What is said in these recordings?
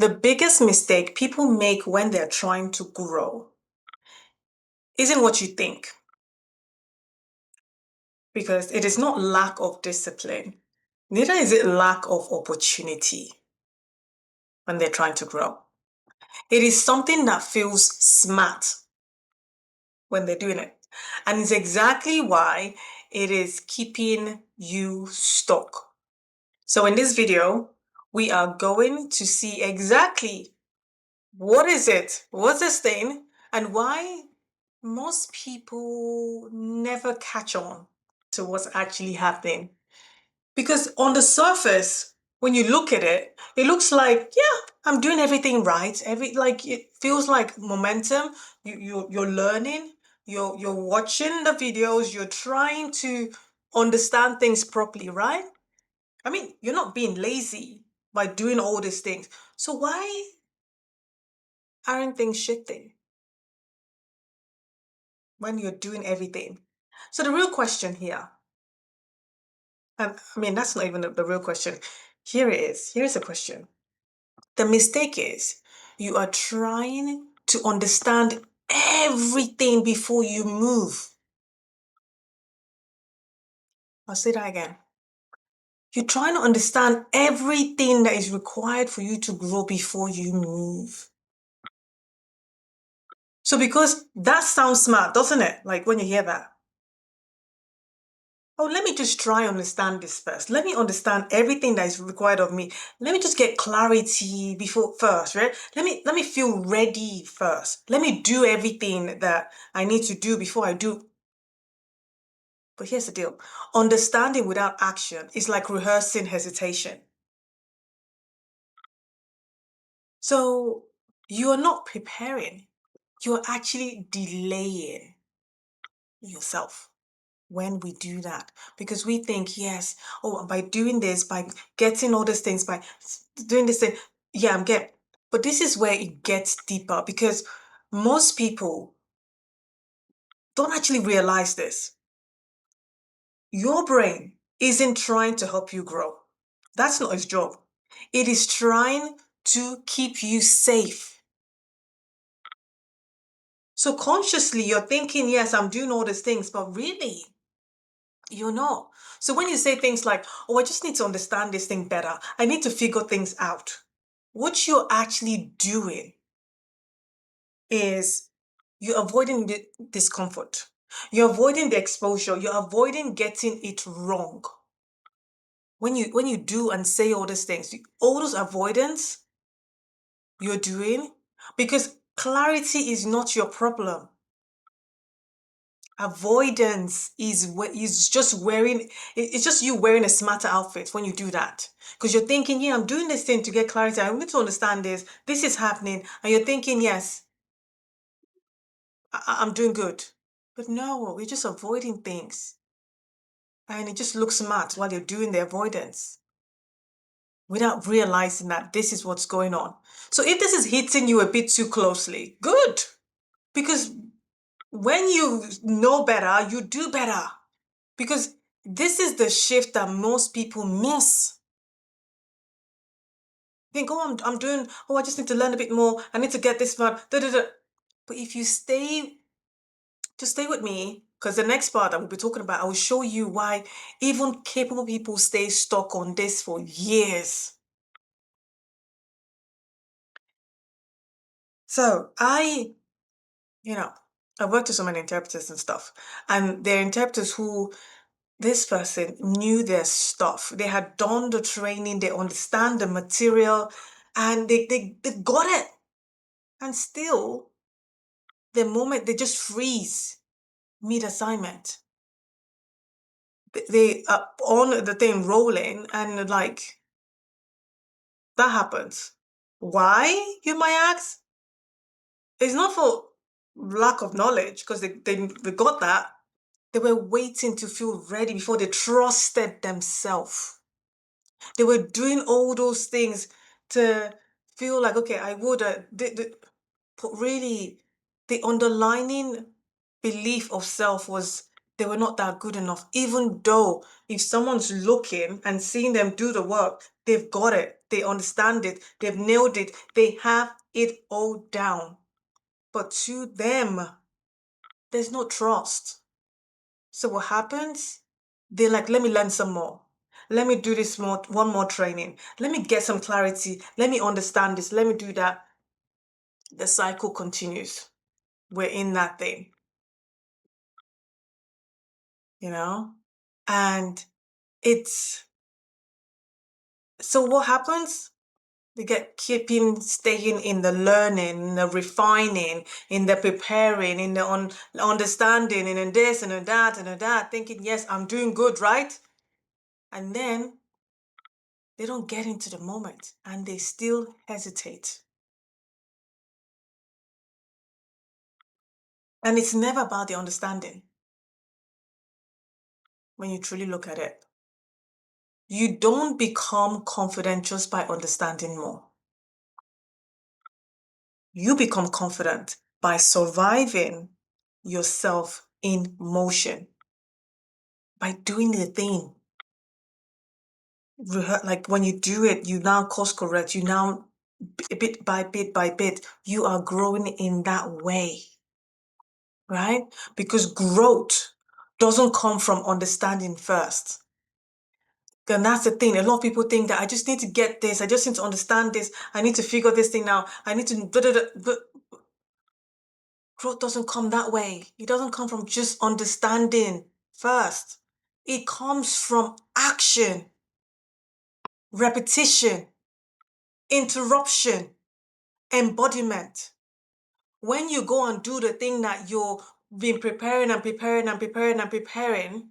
The biggest mistake people make when they're trying to grow isn't what you think, because it is not lack of discipline, neither is it lack of opportunity when they're trying to grow. It is something that feels smart when they're doing it. And it's exactly why it is keeping you stuck. So in this video, we are going to see exactly what is it, what's this thing, and why most people never catch on to what's actually happening. Because on the surface, when you look at it, it looks like, yeah, I'm doing everything right. Like it feels like momentum. You're learning, you're watching the videos, you're trying to understand things properly, right? I mean, you're not being lazy by doing all these things. So why aren't things shifting when you're doing everything? So the real question here, and I mean, that's not even the real question. Here it is. Here's the question. The mistake is you are trying to understand everything before you move. I'll say that again. You're trying to understand everything that is required for you to grow before you move. So because that sounds smart, doesn't it? Like when you hear that. Oh, let me just try and understand this first. Let me understand everything that is required of me. Let me just get clarity before first, right? Let me feel ready first. Let me do everything that I need to do before I do. But here's the deal. Understanding without action is like rehearsing hesitation. So you're not preparing. You're actually delaying yourself when we do that because we think, yes, oh, by doing this, by getting all these things, by doing this thing, yeah, I'm getting. But this is where it gets deeper because most people don't actually realize this. Your brain isn't trying to help you grow. That's not its job. It is trying to keep you safe. So consciously, you're thinking, yes, I'm doing all these things, but really, you're not. So when you say things like, oh, I just need to understand this thing better, I need to figure things out, what you're actually doing is you're avoiding the discomfort. You're avoiding the exposure. You're avoiding getting it wrong. When you do and say all these things, all those avoidance you're doing, because clarity is not your problem. Avoidance is just it's just you wearing a smarter outfit when you do that. Because you're thinking, yeah, I'm doing this thing to get clarity. I need to understand this. This is happening. And you're thinking, yes, I'm doing good. But no, you're just avoiding things. And it just looks smart while you're doing the avoidance without realizing that this is what's going on. So if this is hitting you a bit too closely, good. Because when you know better, you do better. Because this is the shift that most people miss. Think, oh, I'm doing, oh, I just need to learn a bit more. I need to get this far. Da, da, da. But if you just stay with me, because the next part I will be talking about, I will show you why even capable people stay stuck on this for years. So you know, I've worked with so many interpreters and stuff, and they're interpreters who this person knew their stuff. They had done the training, they understand the material, and they got it. And still, the moment they just freeze mid-assignment. They are on the thing rolling, and like, that happens. Why, you might ask? It's not for lack of knowledge, because they got that. They were waiting to feel ready before they trusted themselves. They were doing all those things to feel like, okay, I would, but really, the underlining belief of self was they were not that good enough, even though if someone's looking and seeing them do the work, they've got it, they understand it, they've nailed it, they have it all down. But to them, there's no trust. So what happens? They're like, let me learn some more. Let me do this more, one more training. Let me get some clarity. Let me understand this. Let me do that. The cycle continues. We're in that thing, you know? And it's so what happens? They get keeping staying in the learning, in the refining, in the preparing, in the understanding, and in this and in that and in that, thinking, yes, I'm doing good, right? And then they don't get into the moment and they still hesitate. And it's never about the understanding when you truly look at it. You don't become confident just by understanding more. You become confident by surviving yourself in motion, by doing the thing. Like when you do it, you now course correct, you now bit by bit by bit, you are growing in that way, right? Because growth doesn't come from understanding first. And that's the thing. A lot of people think that I just need to get this. I just need to understand this. I need to figure this thing out. I need to. But growth doesn't come that way. It doesn't come from just understanding first. It comes from action, repetition, interruption, embodiment. When you go and do the thing that you've been preparing and preparing and preparing and preparing,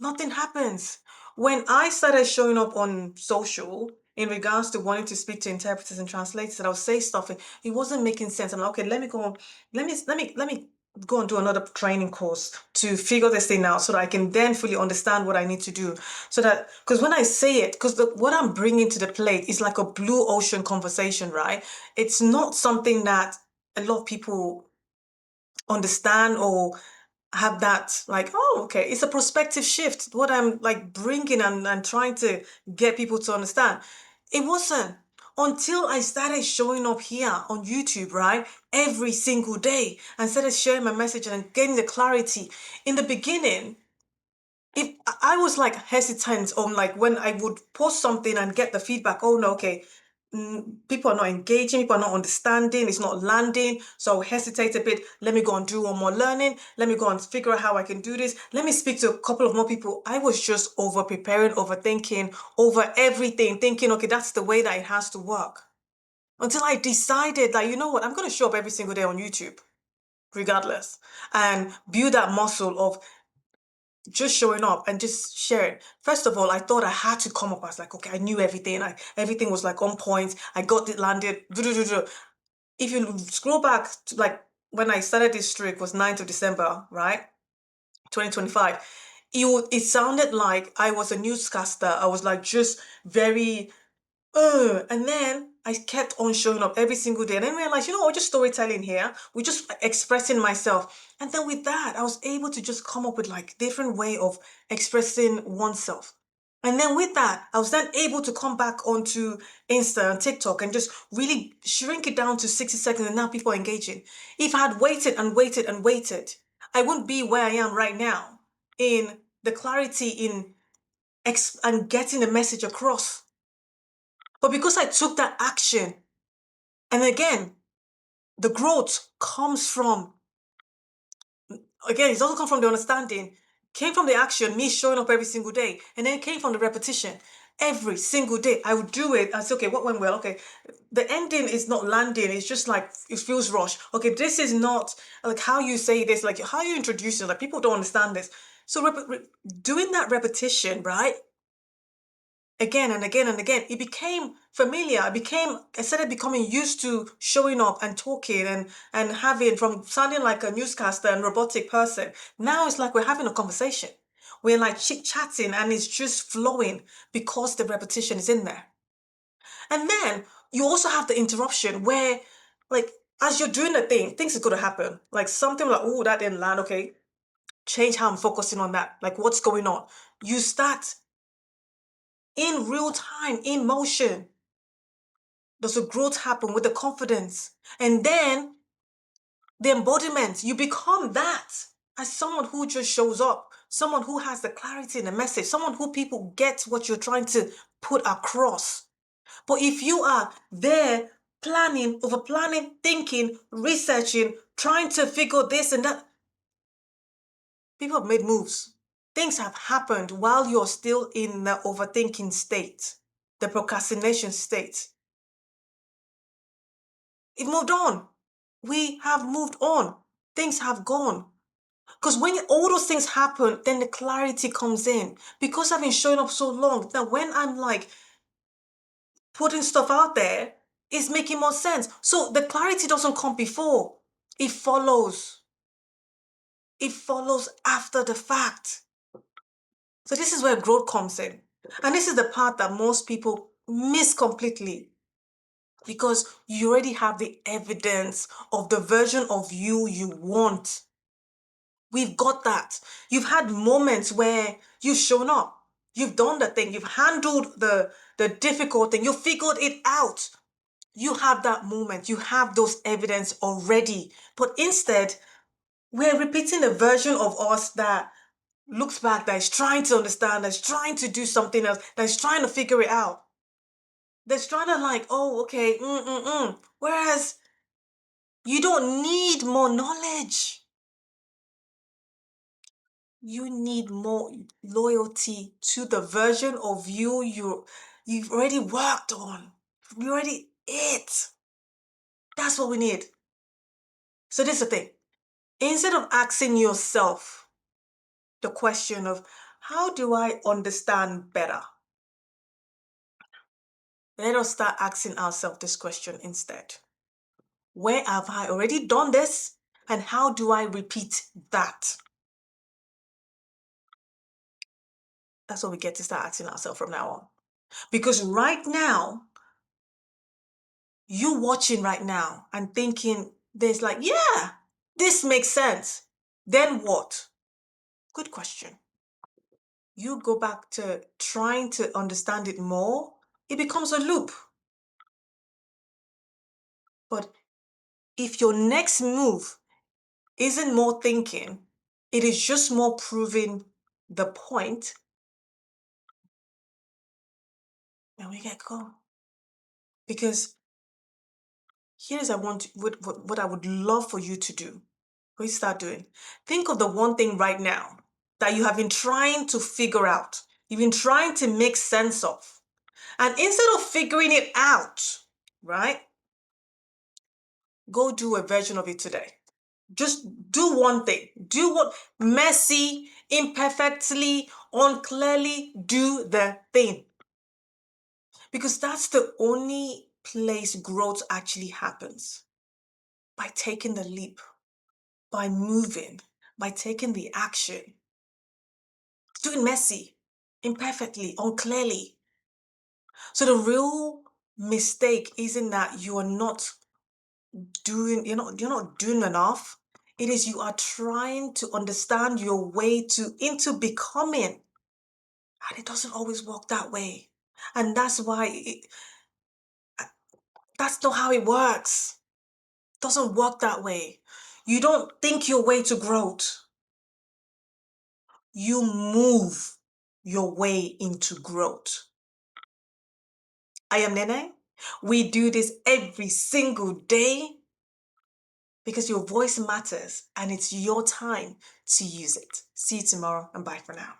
nothing happens. When I started showing up on social in regards to wanting to speak to interpreters and translators, and I would say stuff, it wasn't making sense. I'm like, okay, let me go on, let me go and do another training course to figure this thing out so that I can then fully understand what I need to do. So that, because when I say it, because what I'm bringing to the plate is like a blue ocean conversation, right? It's not something that a lot of people understand or have that like, oh, okay, it's a perspective shift what I'm like bringing and trying to get people to understand. It wasn't until I started showing up here on YouTube, right, every single day and started sharing my message and getting the clarity. In the beginning, if I was like hesitant on like when I would post something and get the feedback, oh no, okay, people are not engaging, people are not understanding, it's not landing, so I hesitate a bit. Let me go and do one more learning. Let me go and figure out how I can do this. Let me speak to a couple of more people. I was just over preparing, overthinking, over everything, thinking, okay, that's the way that it has to work. Until I decided that, you know what, I'm going to show up every single day on YouTube, regardless, and build that muscle of just showing up and just sharing. First of all, I thought I had to come up. I was like, okay, I knew everything. Everything was like on point. I got it landed. If you scroll back to like when I started this streak was 9th of December, right? 2025. It sounded like I was a newscaster. I was like just very and then I kept on showing up every single day. And then realized, you know, we're just storytelling here. We're just expressing myself. And then with that, I was able to just come up with like different way of expressing oneself. And then with that, I was then able to come back onto Insta and TikTok and just really shrink it down to 60 seconds. And now people are engaging. If I had waited and waited and waited, I wouldn't be where I am right now in the clarity in and getting the message across. But because I took that action, and again, the growth comes from, again, it doesn't come from the understanding, came from the action, me showing up every single day, and then it came from the repetition. Every single day, I would do it. I say, okay, what went well? Okay, the ending is not landing. It's just like, it feels rushed. Okay, this is not like how you say this, like how you introduce it. Like people don't understand this. So doing that repetition, right? Again and again and again, it became familiar. I started becoming used to showing up and talking and having from sounding like a newscaster and robotic person. Now it's like we're having a conversation. We're like chit-chatting and it's just flowing because the repetition is in there. And then you also have the interruption where, like, as you're doing the thing, things are going to happen. Like something like, oh, that didn't land. Okay, change how I'm focusing on that. Like, what's going on? You start in real time, in motion. Does a growth happen with the confidence? And then the embodiment, you become that as someone who just shows up, someone who has the clarity in the message, someone who people get what you're trying to put across. But if you are there planning, over planning, thinking, researching, trying to figure this and that, people have made moves. Things have happened while you're still in the overthinking state, the procrastination state. It moved on. We have moved on. Things have gone. Because when all those things happen, then the clarity comes in. Because I've been showing up so long that when I'm like putting stuff out there, it's making more sense. So the clarity doesn't come before. It follows. It follows after the fact. So this is where growth comes in. And this is the part that most people miss completely. Because you already have the evidence of the version of you want. We've got that. You've had moments where you've shown up. You've done the thing. You've handled the difficult thing. You figured it out. You have that moment. You have those evidence already. But instead, we're repeating the version of us that looks back, that is trying to understand, that's trying to do something else, that's trying to figure it out. That's trying to like, oh, okay, Whereas you don't need more knowledge. You need more loyalty to the version of you've already worked on. You already it. That's what we need. So this is the thing. Instead of asking yourself the question of how do I understand better? Let us start asking ourselves this question instead. Where have I already done this? And how do I repeat that? That's what we get to start asking ourselves from now on. Because right now, you watching right now and thinking, there's like, yeah, this makes sense. Then what? Good question. You go back to trying to understand it more, it becomes a loop. But if your next move isn't more thinking, it is just more proving the point, then we get go. Because here's what I would love for you to do. What you start doing. Think of the one thing right now that you have been trying to figure out. You've been trying to make sense of. And instead of figuring it out, right? Go do a version of it today. Just do one thing. Do what messy, imperfectly, unclearly, do the thing. Because that's the only place growth actually happens. By taking the leap, by moving, by taking the action. Doing messy, imperfectly, unclearly. So the real mistake isn't that you're not doing enough. It is you are trying to understand your way into becoming. And it doesn't always work that way. And that's why that's not how it works. It doesn't work that way. You don't think your way to growth. You move your way into growth. I am Nene. We do this every single day because your voice matters and it's your time to use it. See you tomorrow and bye for now.